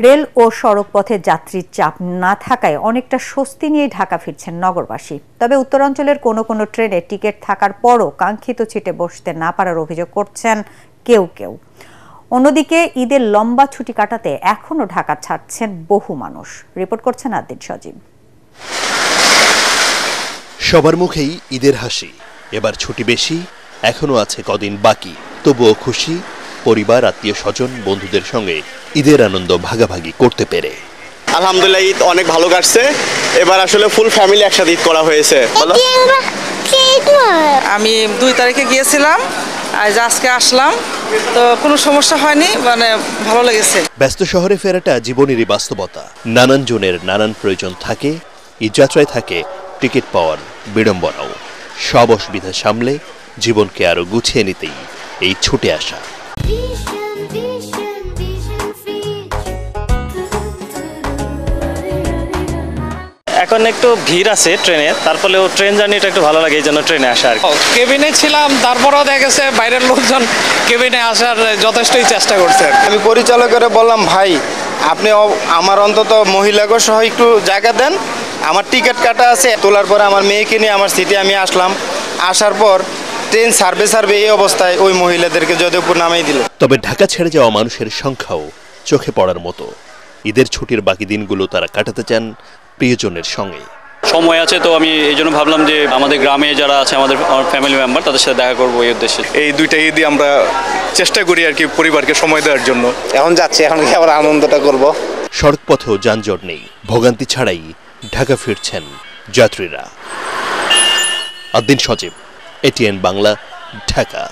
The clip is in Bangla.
রেল ও সড়ক পথে যাত্রীর চাপ না থাকায় অনেকটা স্বস্তি নিয়ে ঢাকা ফিরছেন নগরবাসী। তবে উত্তরাঞ্চলের কোনো কোনো ট্রেনে টিকিট থাকার পরও কাঙ্ক্ষিত সিটে বসতে না পারার অভিযোগ করছেন কেউ কেউ। অন্যদিকে ঈদের লম্বা ছুটি কাটাতে এখনো ঢাকা ছাড়ছেন বহু মানুষ। রিপোর্ট করছেন আদ্দিন সজীব। সবার মুখেই ঈদের হাসি। এবার ছুটি বেশি, এখনো আছে কদিন বাকি, তবুও খুশি পরিবার, আত্মীয় স্বজন, বন্ধুদের সঙ্গে ঈদের আনন্দ ভাগাভাগি করতে পেরে। আলহামদুলিল্লাহ, ঈদ অনেক ভালো কাটছে। এবার আসলে ফুল ফ্যামিলি একসাথে ঈদ করা হয়েছে। আমি 2 তারিখে গিয়েছিলাম, আজকে আসলাম, তো কোনো সমস্যা হয়নি, মানে ভালো লেগেছে। ব্যস্ত শহরে ফেরাটা জীবনেরই বাস্তবতা। নানান জনের নানান প্রয়োজন থাকে, ঈদ যাত্রায় থাকে টিকিট পাওয়ার বিড়ম্বনাও। সব অসুবিধা সামলে জীবনকে আরো গুছিয়ে নিতেই এই ছুটে আসা। এখন একটু ভিড় আছে ট্রেনে, তারপরেও ট্রেন জার্নিটা একটু ভালো লাগে, এই জন্য ট্রেনে আসা আর কি। কেবিনে ছিলাম, তারপরেও দেখা গেছে বাইরের লোকজন কেবিনে আসার যথেষ্টই চেষ্টা করছে। আমি পরিচালকের বললাম, ভাই আপনি আমার অন্তত মহিলাকে সহ একটু জায়গা দেন, আমার টিকিট কাটা আছে। তোলার পরে আমার মেয়েকে নিয়ে আমার সিটে আমি আসলাম। আসার পর ট্রেন সার্ভে এই অবস্থায় ওই মহিলাদেরকে যদিওপুর নামিয়ে দিল। তবে ঢাকা ছেড়ে যাওয়া মানুষের সংখ্যাও চোখে পড়ার মতো। ঈদের ছুটির বাকি দিনগুলো তারা কাটাতে চান প্রিয়জনের সঙ্গে। সময় আছে তো আমি এই জন্য ভাবলাম যে আমাদের গ্রামে যারা আছে, আমার ফ্যামিলি মেম্বার, তাদের সাথে দেখা করবো এই উদ্দেশ্যে। এই 2টা ঈদই আমরা চেষ্টা করি আর কি পরিবারকে সময় দেওয়ার জন্য। এখন যাচ্ছি, এখন কি আবার আনন্দটা করব। সড়ক পথেও যানজট নেই, ভোগান্তি ছাড়াই ঢাকা ফিরছেন যাত্রীরা। আদ্দিন সজীব, ATN বাংলা, ঢাকা।